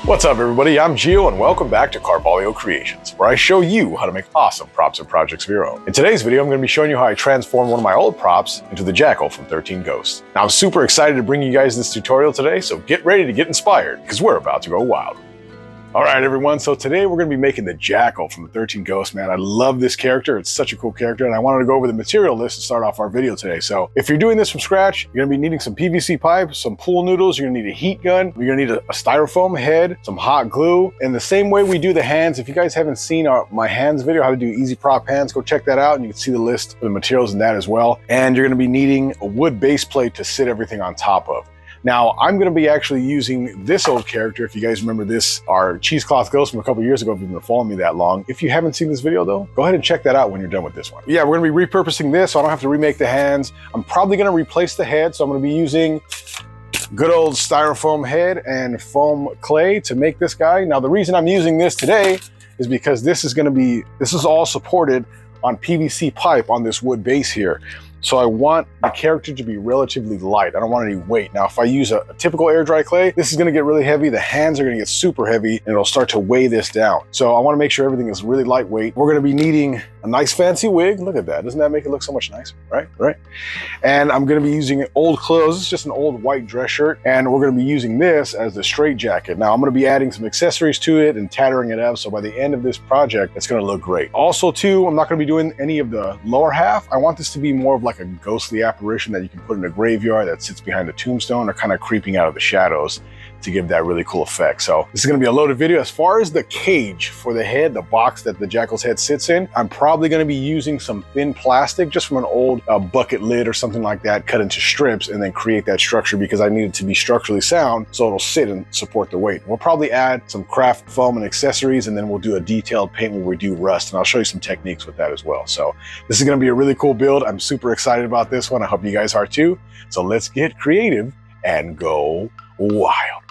What's up, everybody? I'm Gio, and welcome back to Carvalho Creations, where I show you how to make awesome props and projects of your own. In today's video, I'm going to be showing you how I transformed one of my old props into the Jackal from 13 Ghosts. Now, I'm super excited to bring you guys this tutorial today, so get ready to get inspired, because we're about to go wild. All right, everyone, so today we're going to be making the Jackal from the 13 Ghosts, man. I love this character. It's such a cool character, and I wanted to go over the material list to start off our video today. So if you're doing this from scratch, you're going to be needing some PVC pipe, some pool noodles, you're going to need a heat gun, you're going to need a styrofoam head, some hot glue, and the same way we do the hands. If you guys haven't seen my hands video, how to do easy prop hands, go check that out, and you can see the list of the materials in that as well. And you're going to be needing a wood base plate to sit everything on top of. Now, I'm going to be actually using this old character. If you guys remember this, our cheesecloth ghost from a couple years ago, if you've been following me that long. If you haven't seen this video though, go ahead and check that out when you're done with this one. Yeah, we're going to be repurposing this, so I don't have to remake the hands. I'm probably going to replace the head, so I'm going to be using good old styrofoam head and foam clay to make this guy. Now, the reason I'm using this today is because this is all supported on PVC pipe on this wood base here. So I want the character to be relatively light. I don't want any weight. Now, if I use a typical air dry clay, this is gonna get really heavy. The hands are gonna get super heavy and it'll start to weigh this down. So I wanna make sure everything is really lightweight. We're gonna be needing a nice fancy wig. Look at that. Doesn't that make it look so much nicer, right? And I'm gonna be using old clothes. It's just an old white dress shirt. And we're gonna be using this as the straight jacket. Now I'm gonna be adding some accessories to it and tattering it up. So by the end of this project, it's gonna look great. Also too, I'm not gonna be doing any of the lower half. I want this to be more of like a ghostly apparition that you can put in a graveyard that sits behind a tombstone or kind of creeping out of the shadows to give that really cool effect. So this is going to be a loaded video. As far as the cage for the head, the box that the Jackal's head sits in, I'm probably going to be using some thin plastic just from an old bucket lid or something like that, cut into strips and then create that structure because I need it to be structurally sound so it'll sit and support the weight. We'll probably add some craft foam and accessories, and then we'll do a detailed paint where we do rust, and I'll show you some techniques with that as well. So this is going to be a really cool build. I'm super excited about this one. I hope you guys are too. So let's get creative and go wild.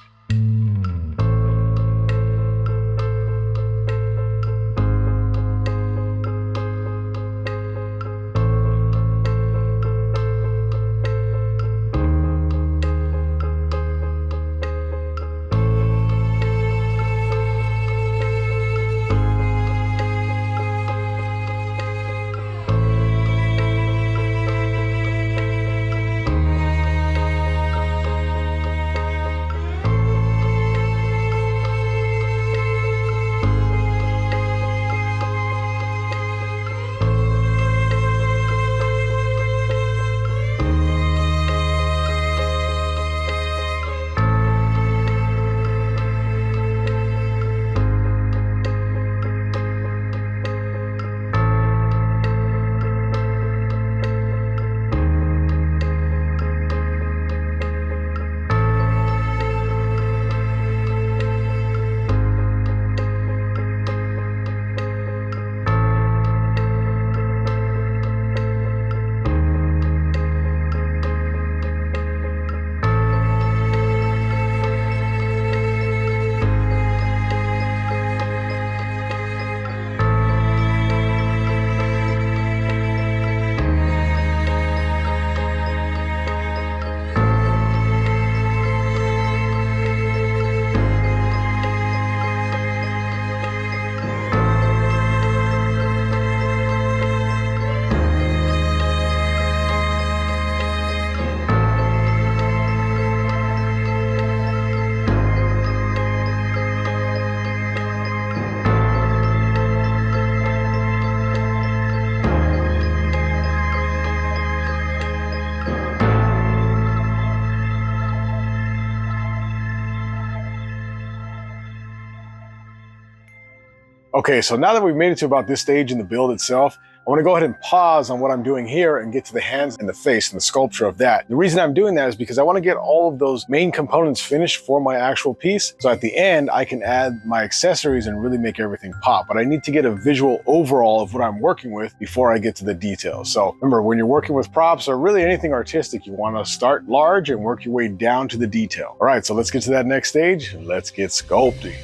Okay, so now that we've made it to about this stage in the build itself, I want to go ahead and pause on what I'm doing here and get to the hands and the face and the sculpture of that. The reason I'm doing that is because I want to get all of those main components finished for my actual piece. So at the end, I can add my accessories and really make everything pop. But I need to get a visual overall of what I'm working with before I get to the details. So remember, when you're working with props or really anything artistic, you want to start large and work your way down to the detail. All right, so let's get to that next stage. Let's get sculpting.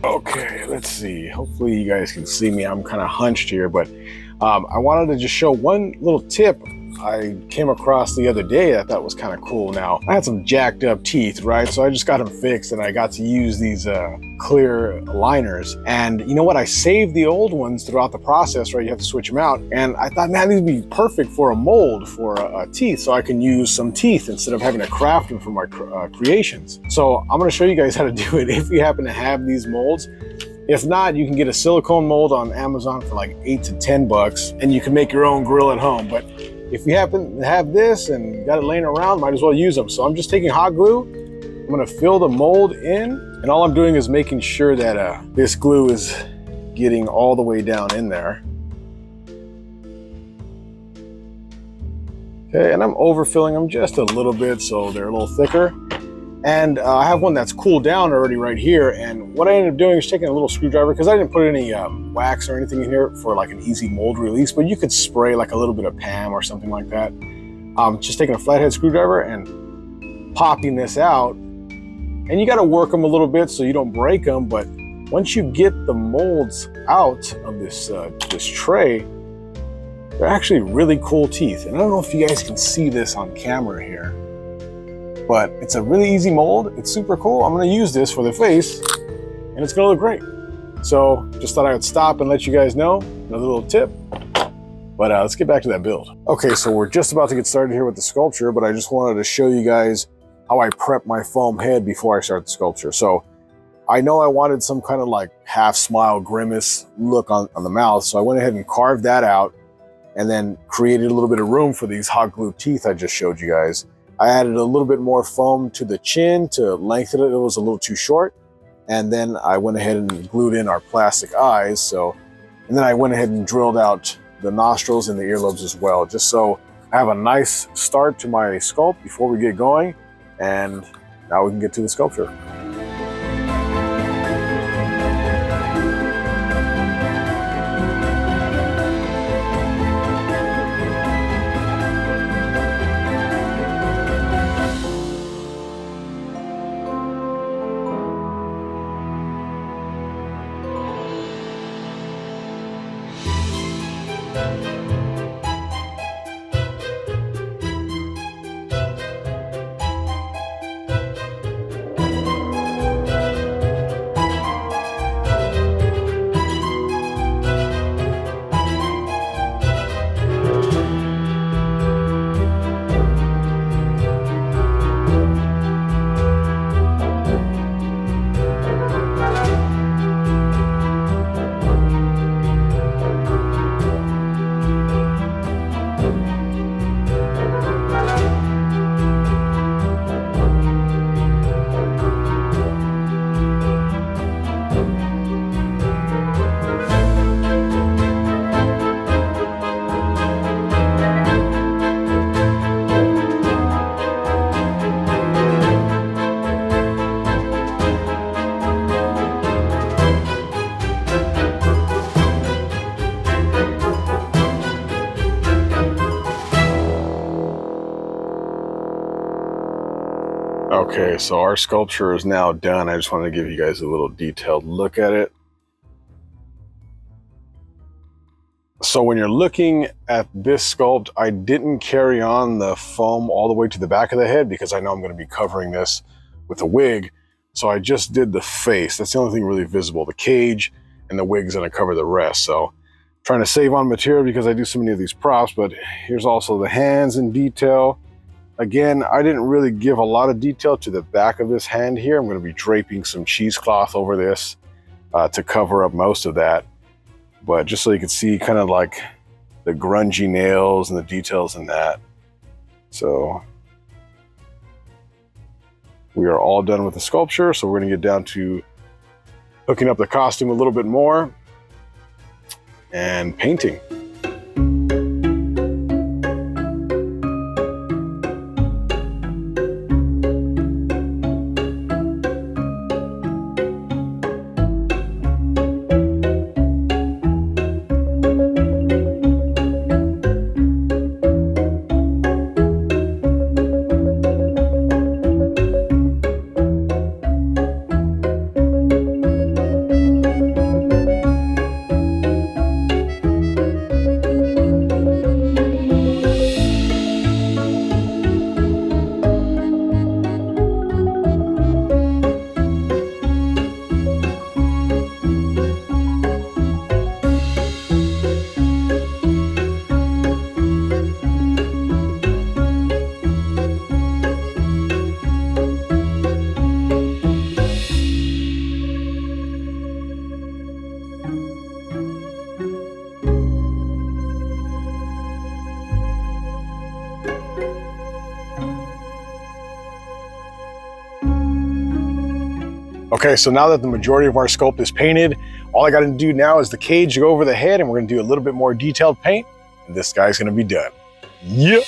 Okay, let's see. Hopefully you guys can see me. I'm kind of hunched here, but I wanted to just show one little tip I came across the other day that I thought was kind of cool. Now, I had some jacked up teeth, right? So I just got them fixed and I got to use these clear liners. And you know what? I saved the old ones throughout the process, right? You have to switch them out. And I thought, man, these would be perfect for a mold for teeth, so I can use some teeth instead of having to craft them for my creations. So I'm gonna show you guys how to do it if you happen to have these molds. If not, you can get a silicone mold on Amazon for like $8 to $10, and you can make your own grill at home. But if you happen to have this and got it laying around, might as well use them. So I'm just taking hot glue. I'm gonna fill the mold in, and all I'm doing is making sure that this glue is getting all the way down in there. Okay, and I'm overfilling them just a little bit so they're a little thicker. And I have one that's cooled down already right here. And what I ended up doing is taking a little screwdriver, because I didn't put any wax or anything in here for like an easy mold release, but you could spray like a little bit of PAM or something like that. Just taking a flathead screwdriver and popping this out. And you got to work them a little bit so you don't break them. But once you get the molds out of this tray, they're actually really cool teeth. And I don't know if you guys can see this on camera here, but it's a really easy mold. It's super cool. I'm gonna use this for the face and it's gonna look great. So just thought I would stop and let you guys know, another little tip. But let's get back to that build. Okay, so we're just about to get started here with the sculpture, but I just wanted to show you guys how I prep my foam head before I start the sculpture. So I know I wanted some kind of like half smile grimace look on the mouth. So I went ahead and carved that out and then created a little bit of room for these hot glue teeth I just showed you guys. I added a little bit more foam to the chin to lengthen it. It was a little too short. And then I went ahead and glued in our plastic eyes. And then I went ahead and drilled out the nostrils and the earlobes as well, just so I have a nice start to my sculpt before we get going. And now we can get to the sculpture. Okay, so our sculpture is now done. I just wanted to give you guys a little detailed look at it. So when you're looking at this sculpt, I didn't carry on the foam all the way to the back of the head because I know I'm going to be covering this with a wig. So I just did the face. That's the only thing really visible. The cage and the wig's going to cover the rest. So trying to save on material because I do so many of these props, but here's also the hands in detail. Again, I didn't really give a lot of detail to the back of this hand here. I'm going to be draping some cheesecloth over this to cover up most of that. But just so you can see kind of like the grungy nails and the details in that. So we are all done with the sculpture. So we're going to get down to hooking up the costume a little bit more and painting. Okay, so now that the majority of our sculpt is painted, all I got to do now is the cage to go over the head, and we're going to do a little bit more detailed paint, and this guy's going to be done. Yep.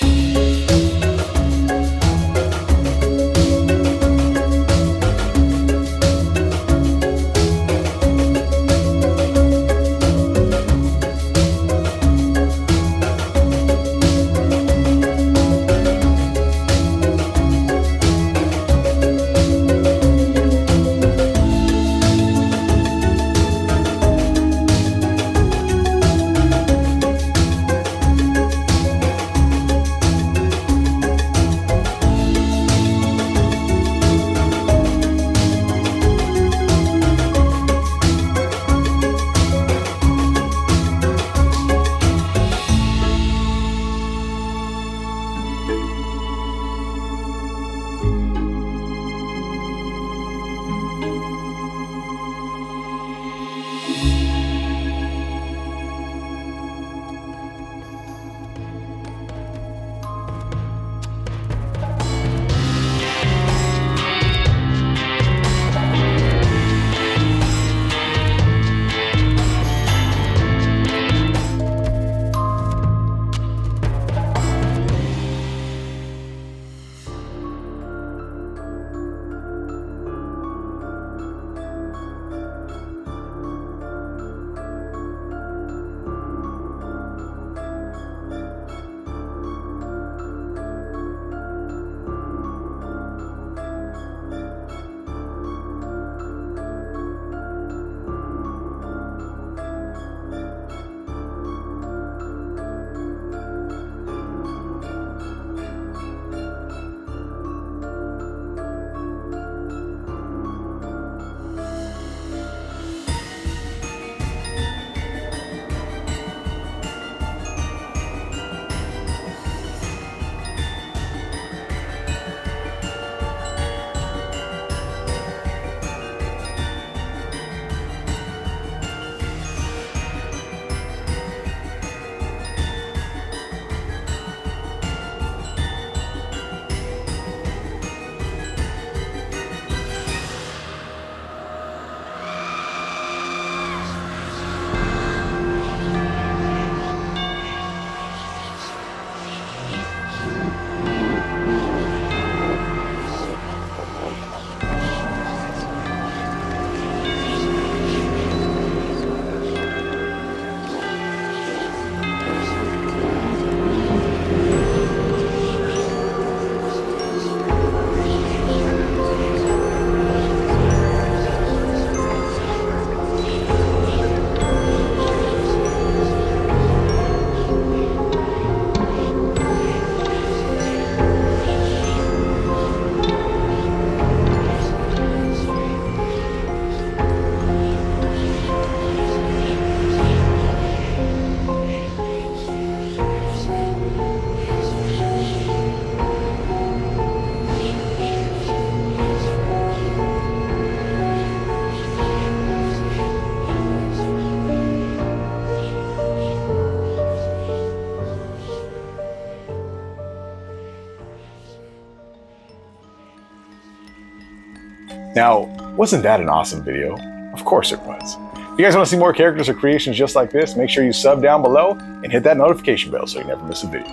Now, wasn't that an awesome video? Of course it was. If you guys want to see more characters or creations just like this, make sure you sub down below and hit that notification bell so you never miss a video.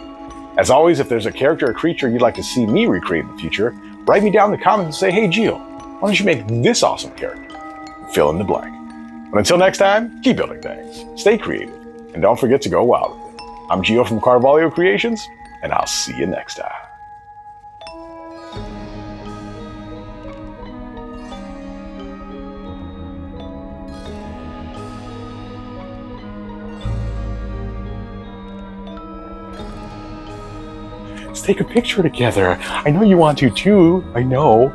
As always, if there's a character or creature you'd like to see me recreate in the future, write me down in the comments and say, hey Gio, why don't you make this awesome character? Fill in the blank. But until next time, keep building things, stay creative, and don't forget to go wild with it. I'm Gio from Carvalho Creations, and I'll see you next time. Let's take a picture together. I know you want to too. I know.